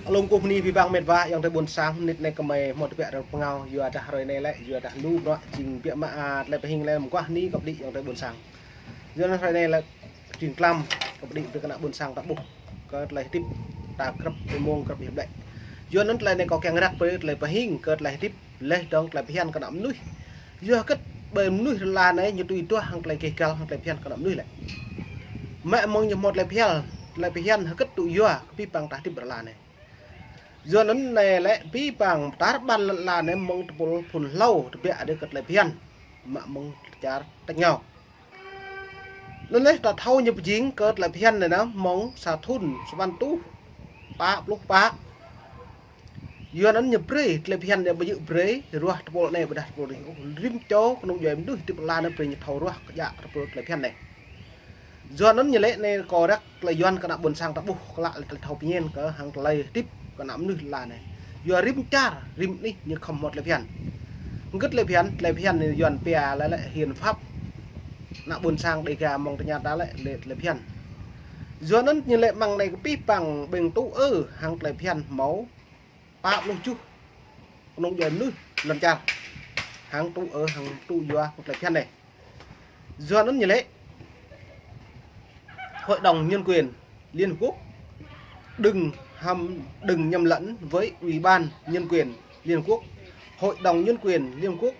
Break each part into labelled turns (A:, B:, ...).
A: lông cục ni vi vang mệt vạ yang tới buồn sáng nít này cầm mày một vẹn được ngào vừa đã rồi này lại vừa đã lu đó trình vẹn mà lại phải hình lên một quá ni gặp đi yang tới buồn sáng giờ nó rồi này là trình clam gặp đi từ cái buồn sáng tak bục có lại tiếp ta cấp cái mông cấp hiệp đại giờ nó lại này có kẹng rắc với lại phải hình cất lại tiếp lên đong lại phải hiền cái nắm núi giờ cất bền núi là này như tùy tua hàng lại cây cao hàng lại hiền cái nắm núi lại mẹ mong như một lại hiền cất tụi giờ pi bằng ta tiếp là này giờ nó này lại pi bằng ta ban là này mong phun lâu thì bẹ để cất lại hiền mà mong trả tách nhau nên lấy ta thâu như chính cất lại hiền này nó mong xả thun ban tú ba lúc ba giờ nó nhập bể lại hiền để bây giờ bể rồi bộ này bây đặt bộ này rim chó con giờ em đuổi tiếp là nó bể nhập thâu rồi dạ bộ lại hiền này giờ nó như lệ này có đắc là doan cái nạm buồn sang ta buộc lại thầu nhiên có hàng lầy tiếp cái nạm nước là này giờ rim char rim đi như không một lệ phiền rất lệ phiền này doan pè lại hiền pháp nạm buồn sang để gà mong nhà đá lại lệ phiền giờ nó như lệ bằng này cái pi bằng bình tụ hàng lệ phiền máu ba luôn chú nông giờ nước lần char hàng tụ hàng tụ doa một lệ phiền này giờ nó như lệ Hội đồng Nhân quyền Liên Hợp Quốc đừng nhầm lẫn với Ủy ban Nhân quyền Liên Hợp Quốc. Hội đồng Nhân quyền Liên Hợp Quốc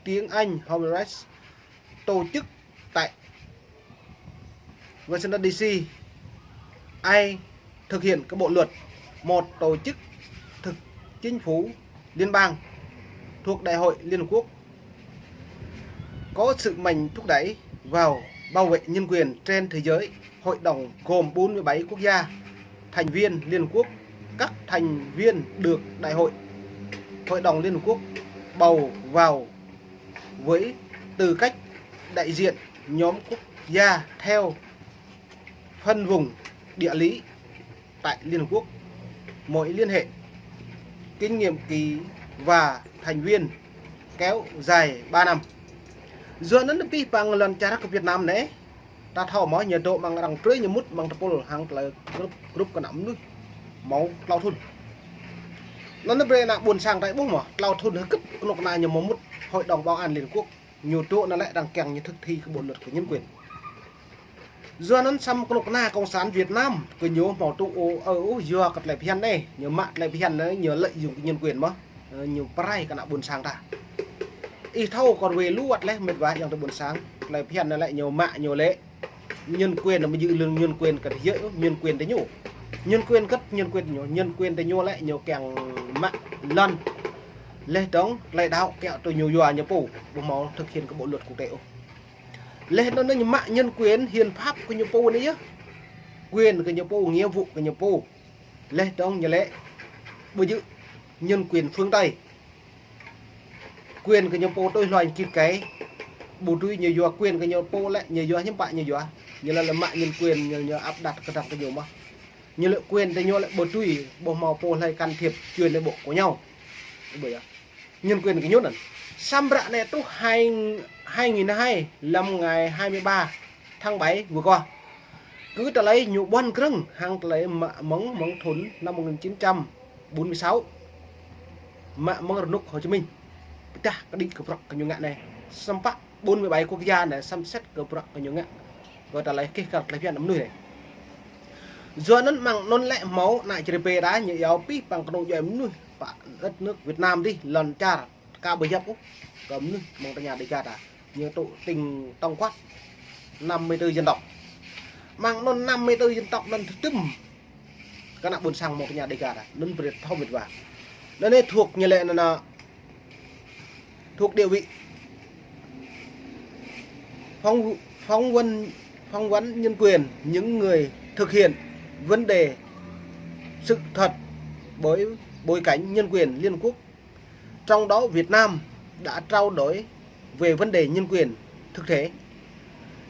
A: tiếng Anh Human Rights tổ chức tại Washington DC. Ai thực hiện các bộ luật? Một tổ chức thực chính phủ liên bang thuộc Đại hội Liên Hợp Quốc có sự mạnh thúc đẩy vào bảo vệ nhân quyền trên thế giới. Hội đồng gồm 47 quốc gia thành viên Liên Hợp Quốc. Các thành viên được Đại hội Hội đồng Liên Hợp Quốc bầu vào với tư cách đại diện nhóm quốc gia theo phân vùng địa lý tại Liên Hợp Quốc. Mỗi liên hệ kinh nghiệm kỳ và thành viên kéo dài 3 năm. Giờ nó pi bằng lần trả của Việt Nam đấy. Ta thao máu nhiệt độ bằng đằng tưới như mút bằng tập pol hàng là group cái nắm nước máu lao thun nó về là buồn sang tại bút mà lao thun nó cấp nộp này nhiều mút Hội đồng Bảo an Liên Hợp Quốc nhiều chỗ nó lại đang kèng như thực thi cái bộ luật của nhân quyền do nó xăm cái nộp na cộng sản Việt Nam cái nhiều màu tụ ở do cặp lại phiền đây nhiều mạng lại phiền đấy nhiều lợi dụng nhân quyền mà nhiều prai cái nào buồn sang ta y thâu còn về lúa lấy mệt vãi trong cái buồn sáng lại phiền nó lại nhiều mạng nhiều lệ nhân quyền là mới giữ lương nhân quyền cả dễ nhân quyền tới nhủ nhân quyền cất nhân quyền tới nhô lại nhiều kèng mạng lần lê đóng lại đau kẹo tôi nhiều dọa nhiều phủ bộ máu thực hiện các bộ luật quốc tế lê nó như mạng nhân quyền hiến pháp của nhiều phủ đấy chứ quyền của nhiều phủ nghĩa vụ của nhiều phủ lê đóng như lẽ bây giờ nhân quyền phương Tây quyền của nhiều phủ tôi loài kịp cái bù truy nhiều dọa quyền của nhiều phủ lại nhiều dọa những bạn nhiều dọa như là mạng nhân quyền nhờ áp đặt cái đặt cái nhiều mà như lợi quyền thì nhau lại bờ truy bộ màu po hay can thiệp truyền lên bộ của nhau bởi vậy nhân quyền cái nhốt này xăm rạ này tốt 2002 năm ngày 23 tháng 7 vừa qua cứ ta lấy nhụ bon krưng hàng lấy móng thốn năm 1946 mong nục Hồ Chí Minh ta cái đi cập cái nhiều ngạn này xăm pak 47 quốc gia để xăm xét cập cái nhiều ngạn rồi ta lấy cái cặp lấy viên nấm nuôi này giờ nó mang non lẹ máu lại GDP đá như giáo pi bằng cái nông dân nuôi đất nước Việt Nam đi lần cha cao bây giờ cũng cấm nuôi mong ta nhà đi cha đã như tụ tình tông quát 54 dân tộc mang non 54 dân tộc lần thứ tùm các nạn buồn sang một nhà đi cha đã nên Việt không Việt vàng nó nên thuộc như lệ là thuộc địa vị phóng vấn nhân quyền những người thực hiện vấn đề sự thật bối cảnh nhân quyền Liên Hợp Quốc. Trong đó Việt Nam đã trao đổi về vấn đề nhân quyền thực thể.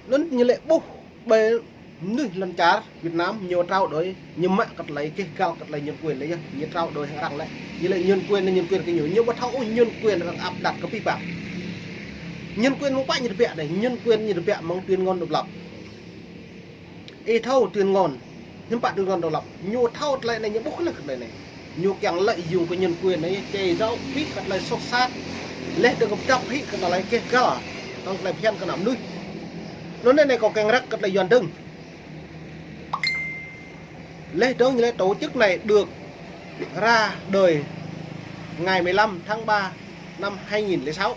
A: Nó như lệ bố bề lần trả Việt Nam nhiều trao đổi nhưng mạng cắt lấy cái cao cắt lấy nhân quyền đấy như trao đổi hàng đẳng lại như lệ nhân quyền cái nhiều nhưng mà thấu nhân quyền là áp đặt cái vi phạm nhân quyền không phải như được này nhân quyền như được mong tuyên ngôn độc lập y thâu tuyên ngôn nhưng bạn tuyên ngôn độc lập nhiều thâu lại này những bốc lực này nhiều càng lợi dụng cái nhân quyền ấy chê dấu biết cái lời sốt sát lên được một trong hít cái lời kia cả trong lời phiền cái nằm nuôi nó nên này có càng rắc cái lời dọn đừng lễ trong lễ tổ chức này được ra đời ngày 15 tháng 3 năm 2006.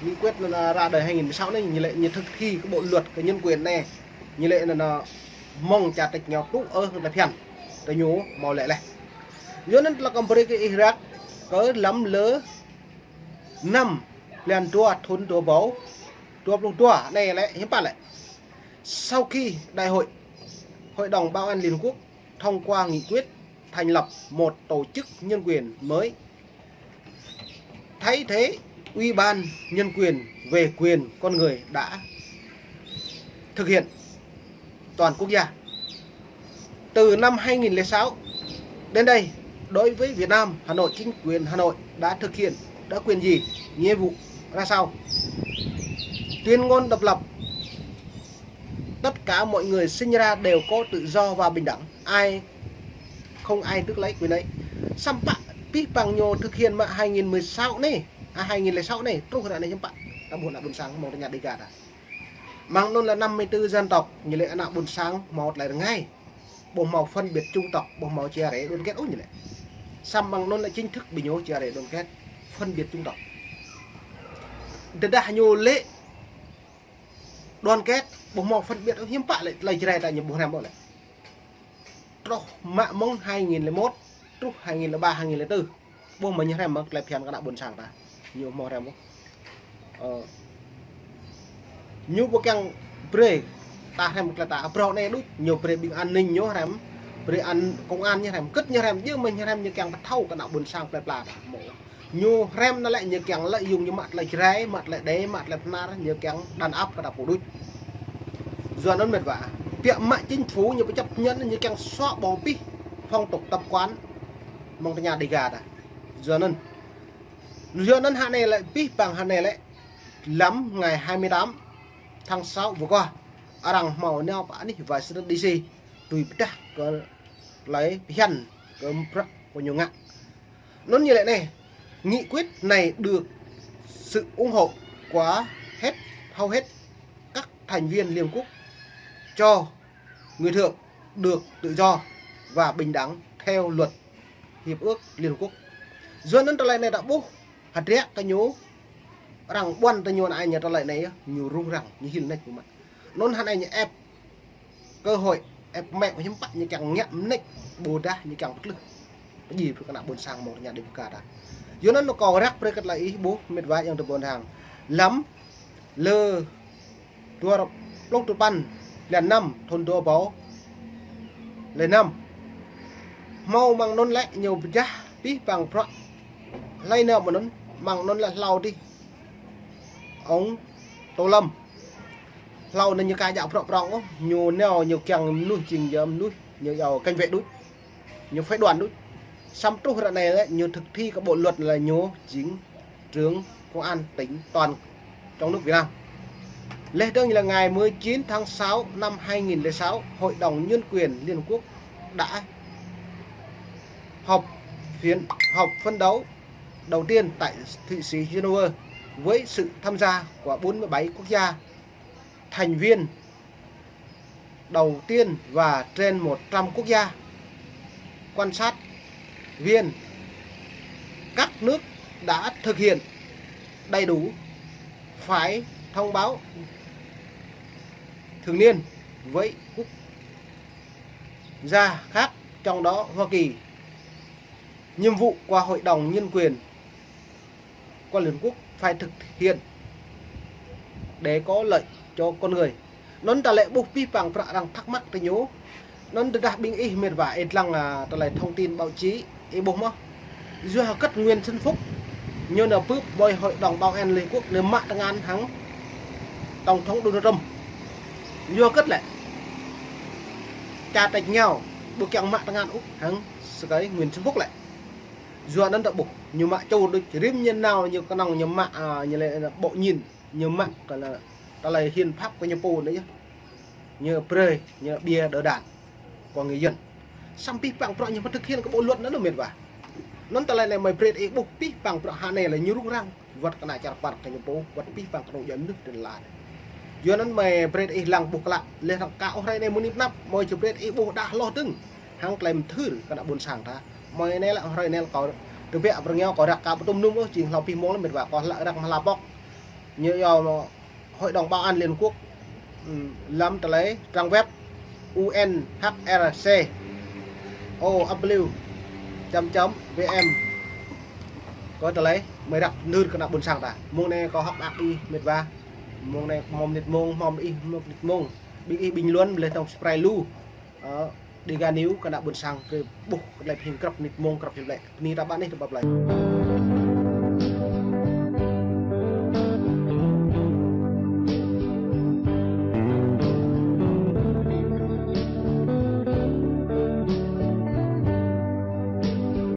A: Nghị quyết là ra đời 2016 này như lệ như thực thi cái bộ luật cái nhân quyền này như lệ là mong trả trách nghèo tú là phiền để nhú màu lệ này do nên là công cái Iraq có lắm lỡ năm liền tua thôn tua báu tua lục tua này lại hiếm bạn lại sau khi đại hội Hội đồng Bảo an Liên Hợp Quốc thông qua nghị quyết thành lập một tổ chức nhân quyền mới thay thế Ủy ban Nhân quyền về quyền con người đã thực hiện toàn quốc gia. Từ năm 2006 đến đây, đối với Việt Nam, Hà Nội, chính quyền Hà Nội đã thực hiện đã quyền gì, nghĩa vụ ra sao? Tuyên ngôn độc lập, tất cả mọi người sinh ra đều có tự do và bình đẳng, không ai tước lấy quyền ấy. Sampai pi bằng nhô thực hiện mà 2016 này, 2006 này, trong thời đại này Pak, đã buồn sáng một nhà đi gạt à. Mang luôn là 54 dân tộc, như lệ nạ buồn sáng một lại ngay. Bộ màu phân biệt trung tộc, bộ màu chia rẽ đồn kết ố như lệ. Sam bằng luôn là chính thức bị nhô chia rẽ đồn kết, phân biệt trung tộc. Để đã nhô lệ đoàn kết, bộ màu phân biệt hiếm bạ lại chia rẽ tại những bộ hàm bộ lại. Đó, mạ mong 2001, trúc 2003, 2004. Bộ mình như thế mà lại phiền các đạo buồn sáng ta. Nhiều màu rèm không? Nhiều bộ keng pre ta thêm một là ta pro này đúng nhiều pre bị an ninh nhớ rèm pre an công an như rèm cất như rèm chứ mình như rèm như keng bắt thâu các đạo buồn sang là mổ nhiều rèm nó lại như keng lợi dùng như mặt lại trái mặt lại đế mặt lại na như keng đàn áp các đạo cổ đuôi giờ nó mệt vả tiệm mại chính phủ như cái chấp nhận như keng xóa bỏ pi phong tục tập quán mong nhà đi gà à giờ nên hạn này lại pi bằng hạn này lại lắm ngày 28 tháng 6 vừa qua ở đằng màu neo bạn đi và sẽ đi gì tùy tất có lấy hiền có của nhiều ngạn nó như vậy này nghị quyết này được sự ủng hộ của hầu hết các thành viên Liên Hợp Quốc cho người thượng được tự do và bình đẳng theo luật hiệp ước Liên Hợp Quốc do nên trở lại này đã bố hạt rẽ ta nhố rằng quan ta nhô ai nhà ta lại này nhiều rung rằng như hình này của mình nôn hắn này ép cơ hội ép mẹ của những bạn như càng nhẹm nịch bồ đá như càng bất lực cái gì phải các bạn buồn sang một nhà đêm cả đã dưới nó có rắc với các lại bố mệt vãi yang được buồn hàng lắm lơ tua lốc tụt ban lần năm thôn tua bó lần năm mau bằng nôn lại nhiều giá tí bằng pro lay nào mà nó bằng nôn là lau đi ông Tô Lâm lâu nên như ca dạo prong nhiều neo nhiều kèng nuôi trình dầm nuôi nhiều giàu canh vệ đuôi nhiều phái đoàn đuôi xăm trúc đoạn này đấy nhiều thực thi các bộ luật là nhố chính tướng công an tỉnh toàn trong nước Việt Nam. Lễ đơn là ngày 19 tháng 6 năm 2006 Hội đồng Nhân quyền Liên Hợp Quốc đã họp phân đấu đầu tiên tại Thụy Sĩ Geneva với sự tham gia của 47 quốc gia thành viên đầu tiên và trên 100 quốc gia quan sát viên các nước đã thực hiện đầy đủ phải thông báo thường niên với quốc gia khác trong đó Hoa Kỳ. Nhiệm vụ của Hội đồng Nhân quyền của Liên Hợp Quốc phải thực hiện để có lợi cho con người. Nó ta lại buộc vi bằng rằng thắc mắc tới nhố. Nó đã bình ý mệt và ít lăng là ta lại thông tin báo chí ý bố mà. Dù họ cất nguyên sân phúc như là bước bồi Hội đồng Bảo an Liên Hợp Quốc nếu mạng tăng an thắng Tổng thống Donald Trump. Dù cất lại trả trách nhau buộc kẹo mạng tăng an Úc thắng cái nguyên sân phúc lại. Dù nó đã buộc nhiều mạng châu được riêng nhân nào nhiều cái nòng nhiều mạng như là bộ nhìn nhiều mạng gọi là ta là hiến pháp của Nhật Bản đấy nhé như pre như bia đỡ đạn của người dân xăm pi bằng pro nhưng mà thực hiện cái bộ luật nó mệt vả nó ta lại mày bread e buộc pi bằng pro hà này là như rung răng vật cái này chả bật cái bố vật pi bằng pro dẫn nước trên lại do nó mày bread e lăng buộc lại lên thằng cao đây này muốn nếp nắp mày chụp bread e buộc đã lo tưng hàng claim thứ cái đã buồn sàng ta mày này là rồi này có từ vẽ bằng nhau có đặc cả tôm nung chỉ lòng pi món là mệt vả còn lại đặc là bóc như do hội đồng bảo an liên quốc lâm ta lấy trang web UNHRC OW.vm có ta lấy mới đặt nương cái nào buồn sàng ta môn này có học đặc đi mệt va môn này mom nịt mom y mông bình luôn lên trong spray lu đi ga níu cái nào buồn sàng rồi buộc lại hình cặp nịt mông cặp hình lệ ni ta bạn ấy được bập lại